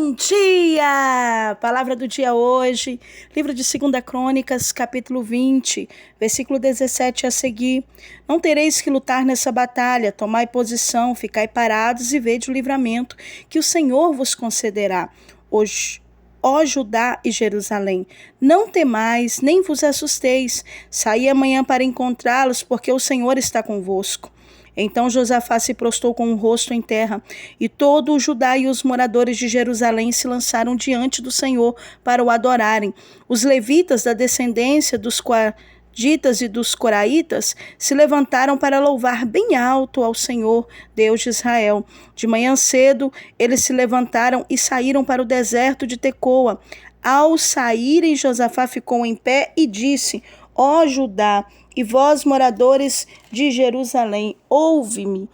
Bom dia! Palavra do dia hoje, livro de 2 Crônicas, capítulo 20, versículo 17 a seguir. Não tereis que lutar nessa batalha, tomai posição, ficai parados e vede o livramento que o Senhor vos concederá hoje. Ó Judá e Jerusalém, não temais, nem vos assusteis, saí amanhã para encontrá-los, porque o Senhor está convosco. Então Josafá se prostrou com o rosto em terra, e todo o Judá e os moradores de Jerusalém se lançaram diante do Senhor para o adorarem. Os levitas da descendência dos coaditas e dos coraitas se levantaram para louvar bem alto ao Senhor, Deus de Israel. De manhã cedo, eles se levantaram e saíram para o deserto de Tecoa. Ao saírem, Josafá ficou em pé e disse: Ó Judá, e vós, moradores de Jerusalém, ouve-me.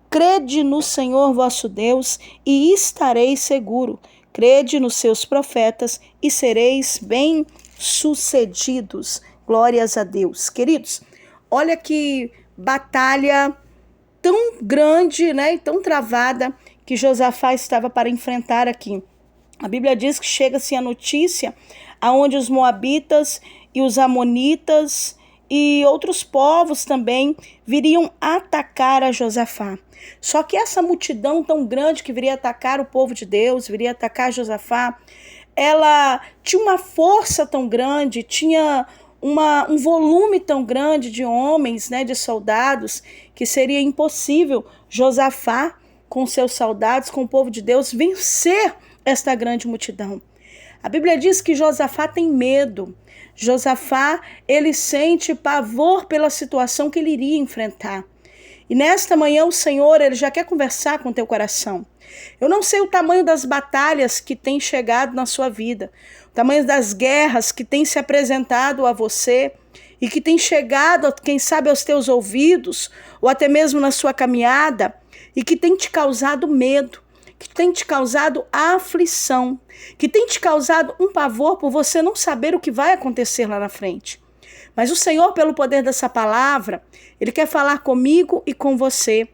Crede no Senhor vosso Deus e estareis seguro. Crede nos seus profetas e sereis bem-sucedidos. Glórias a Deus. Queridos, olha que batalha tão grande, né, e tão travada que Josafá estava para enfrentar aqui. A Bíblia diz que chega-se a notícia aonde os moabitas e os amonitas e outros povos também viriam atacar a Josafá. Só que essa multidão tão grande que viria atacar o povo de Deus, viria atacar Josafá, ela tinha uma força tão grande, tinha um volume tão grande de homens, né, de soldados, que seria impossível Josafá, com seus soldados, com o povo de Deus, vencer esta grande multidão. A Bíblia diz que Josafá tem medo. Josafá, ele sente pavor pela situação que ele iria enfrentar. E nesta manhã o Senhor, ele já quer conversar com o teu coração. Eu não sei o tamanho das batalhas que tem chegado na sua vida, o tamanho das guerras que tem se apresentado a você e que tem chegado, quem sabe, aos teus ouvidos ou até mesmo na sua caminhada e que tem te causado medo, que tem te causado aflição, que tem te causado um pavor por você não saber o que vai acontecer lá na frente. Mas o Senhor, pelo poder dessa palavra, Ele quer falar comigo e com você,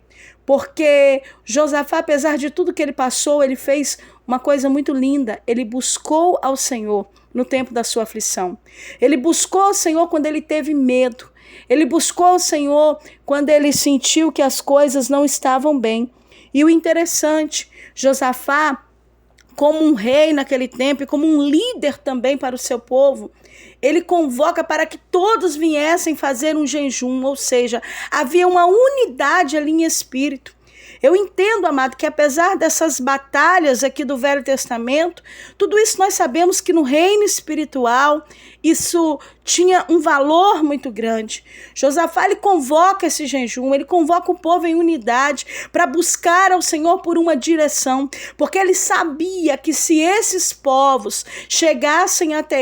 porque Josafá, apesar de tudo que ele passou, ele fez uma coisa muito linda. Ele buscou ao Senhor no tempo da sua aflição. Ele buscou ao Senhor quando ele teve medo. Ele buscou ao Senhor quando ele sentiu que as coisas não estavam bem. E o interessante, Josafá, como um rei naquele tempo e como um líder também para o seu povo, ele convoca para que todos viessem fazer um jejum, ou seja, havia uma unidade ali em espírito. Eu entendo, amado, que apesar dessas batalhas aqui do Velho Testamento, tudo isso nós sabemos que no reino espiritual isso tinha um valor muito grande. Josafá, ele convoca esse jejum, ele convoca o povo em unidade para buscar ao Senhor por uma direção, porque ele sabia que se esses povos chegassem até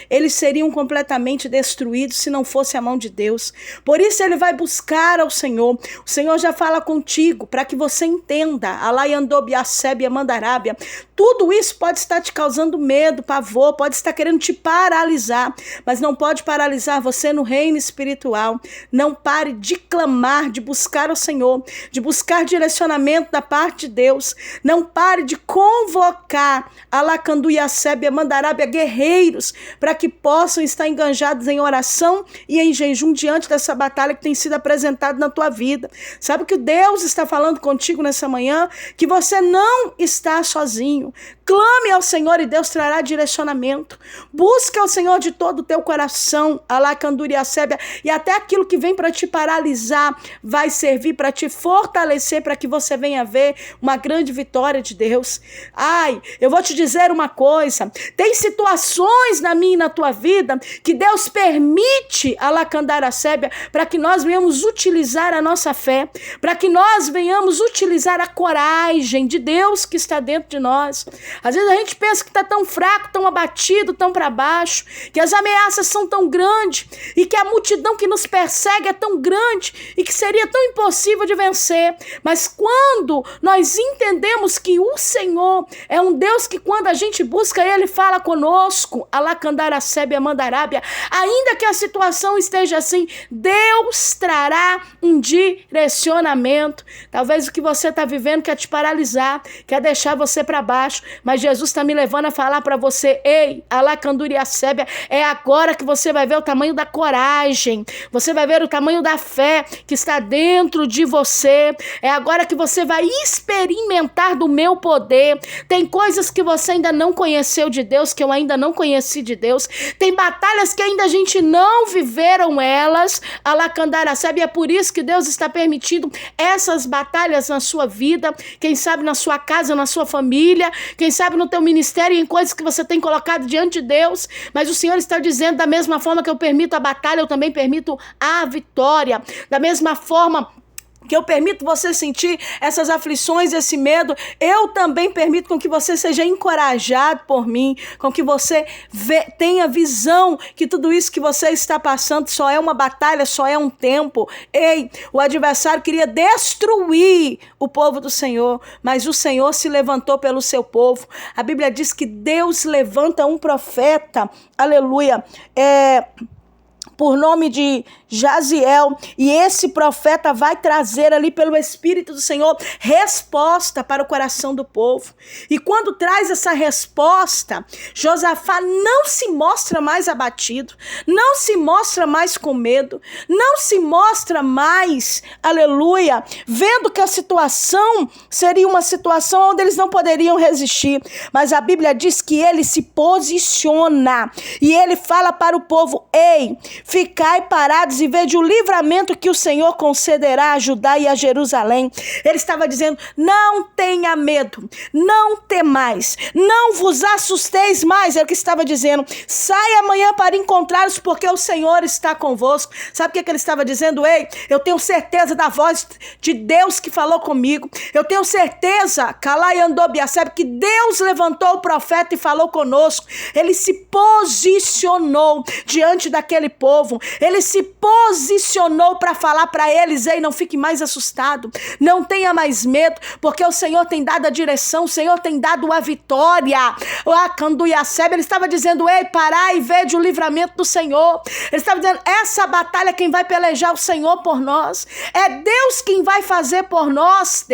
eles seriam completamente destruídos se não fosse a mão de Deus. Por isso ele vai buscar ao Senhor. O Senhor já fala contigo para que você entenda. Alaiandobiacébia mandarábia. Tudo isso pode estar te causando medo, pavor, pode estar querendo te paralisar, mas não pode paralisar você no reino espiritual. Não pare de clamar, de buscar ao Senhor, de buscar direcionamento da parte de Deus. Não pare de convocar Alacanduiacébia mandarábia guerreiros para que possam estar enganjados em oração e em jejum diante dessa batalha que tem sido apresentada na tua vida. Sabe que Deus está falando contigo nessa manhã? Que você não está sozinho. Clame ao Senhor e Deus trará direcionamento. Busque ao Senhor de todo o teu coração, Alacanduriacébia, e até aquilo que vem para te paralisar vai servir para te fortalecer, para que você venha ver uma grande vitória de Deus. Ai, eu vou te dizer uma coisa, tem situações na minha e na tua vida que Deus permite, Alacandaracébia, para que nós venhamos utilizar a nossa fé, para que nós venhamos utilizar a coragem de Deus que está dentro de nós. Às vezes a gente pensa que está tão fraco, tão abatido, tão para baixo, que as ameaças são tão grandes e que a multidão que nos persegue é tão grande e que seria tão impossível de vencer. Mas quando nós entendemos que o Senhor é um Deus que quando a gente busca Ele fala conosco, Alacandaracébia mandarábia, ainda que a situação esteja assim, Deus trará um direcionamento. Talvez Talvez o que você está vivendo quer te paralisar, quer deixar você para baixo, mas Jesus está me levando a falar para você: ei, Alacanduriacébia, é agora que você vai ver o tamanho da coragem, você vai ver o tamanho da fé que está dentro de você, é agora que você vai experimentar do meu poder. Tem coisas que você ainda não conheceu de Deus, que eu ainda não conheci de Deus, tem batalhas que ainda a gente não viveram elas, Alacandaracébia, e é por isso que Deus está permitindo essas batalhas na sua vida, quem sabe na sua casa, na sua família, quem sabe no teu ministério, em coisas que você tem colocado diante de Deus, mas o Senhor está dizendo: da mesma forma que eu permito a batalha, eu também permito a vitória. Da mesma forma que eu permito você sentir essas aflições, esse medo, eu também permito com que você seja encorajado por mim, com que você tenha visão que tudo isso que você está passando só é uma batalha, só é um tempo. Ei, o adversário queria destruir o povo do Senhor, mas o Senhor se levantou pelo seu povo. A Bíblia diz que Deus levanta um profeta, aleluia, por nome de Jaziel, e esse profeta vai trazer ali pelo Espírito do Senhor resposta para o coração do povo. E quando traz essa resposta, Josafá não se mostra mais abatido, não se mostra mais com medo, não se mostra mais, aleluia, vendo que a situação seria uma situação onde eles não poderiam resistir, mas a Bíblia diz que ele se posiciona e ele fala para o povo: ei, ficai parados e vede o livramento que o Senhor concederá a Judá e a Jerusalém. Ele estava dizendo: não tenha medo, não temais, não vos assusteis mais. É o que estava dizendo. Saia amanhã para encontrá-los, porque o Senhor está convosco. Sabe o que ele estava dizendo? Ei, eu tenho certeza da voz de Deus que falou comigo. Eu tenho certeza, sabe, que Deus levantou o profeta e falou conosco. Ele se posicionou diante daquele povo. Ele se posicionou para falar para eles: ei, não fique mais assustado, não tenha mais medo, porque o Senhor tem dado a direção, o Senhor tem dado a vitória. Ele estava dizendo: ei, parai e vede o livramento do Senhor. Ele estava dizendo: essa batalha quem vai pelejar é o Senhor por nós, é Deus quem vai fazer por nós.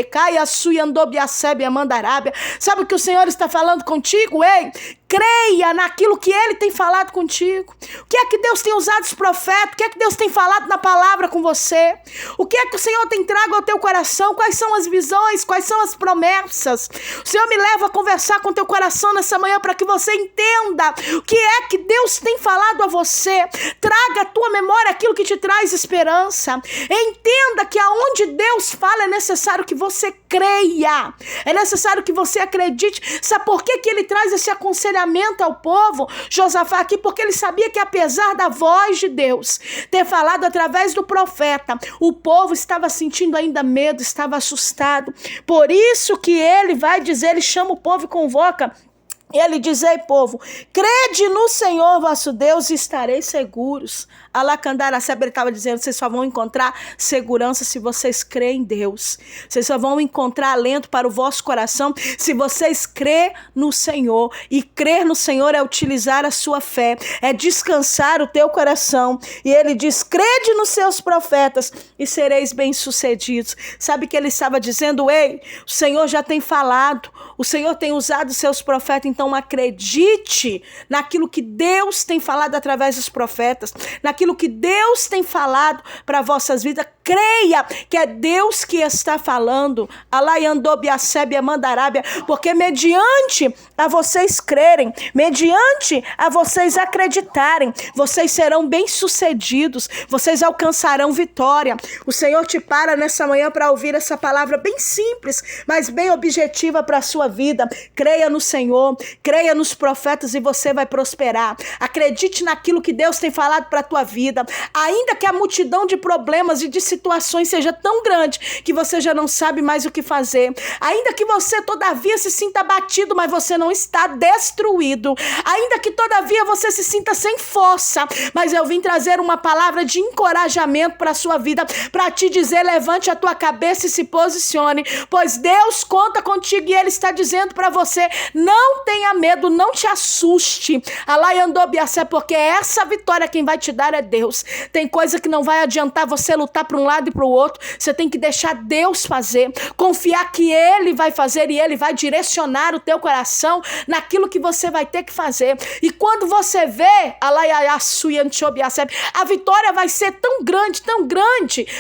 Sabe o que o Senhor está falando contigo? Ei, creia naquilo que Ele tem falado contigo. O que é que Deus tem usado os profetas? O que é que Deus tem falado na palavra com você? O que é que o Senhor tem trago ao teu coração? Quais são as visões? Quais são as promessas? O Senhor me leva a conversar com o teu coração nessa manhã para que você entenda o que é que Deus tem falado a você. Traga à tua memória aquilo que te traz esperança. Entenda que aonde Deus fala é necessário que você creia. É necessário que você acredite. Sabe por que Ele traz esse aconselhamento ao povo, Josafá, aqui? Porque ele sabia que apesar da voz de Deus ter falado através do profeta, o povo estava sentindo ainda medo, estava assustado. Por isso que ele vai dizer, ele chama o povo e convoca. Ele diz: ei, povo, crede no Senhor vosso Deus e estareis seguros. Alacandaracebe, ele estava dizendo: vocês só vão encontrar segurança se vocês crêem em Deus. Vocês só vão encontrar alento para o vosso coração se vocês crêem no Senhor. E crer no Senhor é utilizar a sua fé, é descansar o teu coração. E ele diz: crede nos seus profetas e sereis bem-sucedidos. Sabe o que ele estava dizendo? Ei, o Senhor já tem falado, o Senhor tem usado os seus profetas, então acredite naquilo que Deus tem falado através dos profetas, naquilo que Deus tem falado para vossas vidas. Creia que é Deus que está falando. Porque mediante a vocês crerem, mediante a vocês acreditarem, vocês serão bem-sucedidos, vocês alcançarão vitória. O Senhor te para nessa manhã para ouvir essa palavra bem simples, mas bem objetiva para a sua vida. Creia no Senhor, creia nos profetas e você vai prosperar. Acredite naquilo que Deus tem falado para a tua vida. Ainda que a multidão de problemas e de situações seja tão grande que você já não sabe mais o que fazer. Ainda que você todavia se sinta abatido, mas você não está destruído. Ainda que todavia você se sinta sem força, mas eu vim trazer uma palavra de encorajamento para a sua vida, para te dizer: levante a tua cabeça e se posicione, pois Deus conta contigo e Ele está dizendo para você: não tenha medo, não te assuste. Porque essa vitória quem vai te dar é Deus. Tem coisa que não vai adiantar você lutar para um um lado e para o outro. Você tem que deixar Deus fazer, confiar que Ele vai fazer e Ele vai direcionar o teu coração naquilo que você vai ter que fazer. E quando você vê, a vitória vai ser tão grande,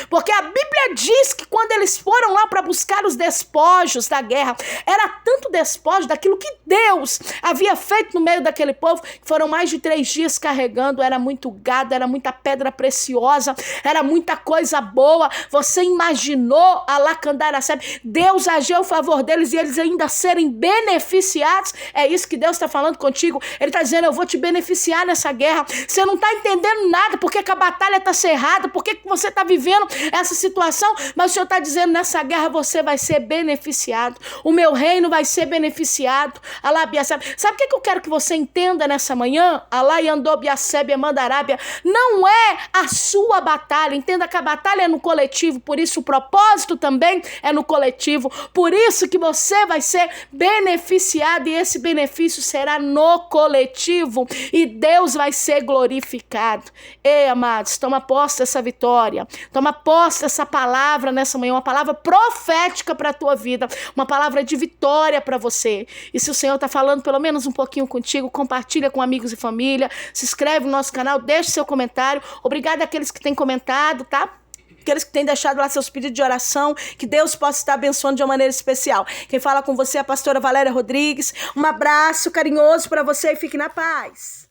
porque a Bíblia diz que quando eles foram lá para buscar os despojos da guerra, era tanto despojo daquilo que Deus havia feito no meio daquele povo, que foram mais de 3 dias carregando, era muito gado, era muita pedra preciosa, era muita coisa boa. Você imaginou a Lacandaracebe, Deus agiu a favor deles e eles ainda serem beneficiados? É isso que Deus está falando contigo. Ele está dizendo, eu vou te beneficiar nessa guerra. Você não está entendendo nada, porque que a batalha está cerrada, porque que você está vivendo essa situação, mas o Senhor está dizendo, nessa guerra você vai ser beneficiado, o meu reino vai ser beneficiado. Sabe o que eu quero que você entenda nessa manhã? Não é a sua batalha. Entenda que a batalha é no coletivo, por isso o propósito também é no coletivo, por isso que você vai ser beneficiado e esse benefício será no coletivo e Deus vai ser glorificado. Ei, amados, toma posse dessa vitória, toma posse dessa palavra nessa manhã, uma palavra profética para a tua vida, uma palavra de vitória para você. E se o Senhor está falando pelo menos um pouquinho contigo, compartilha com amigos e família, se inscreve no nosso canal, deixa seu comentário. Obrigada àqueles que têm comentado, tá? Aqueles que têm deixado lá seus pedidos de oração, que Deus possa estar abençoando de uma maneira especial. Quem fala com você é a pastora Valéria Rodrigues. Um abraço carinhoso para você e fique na paz.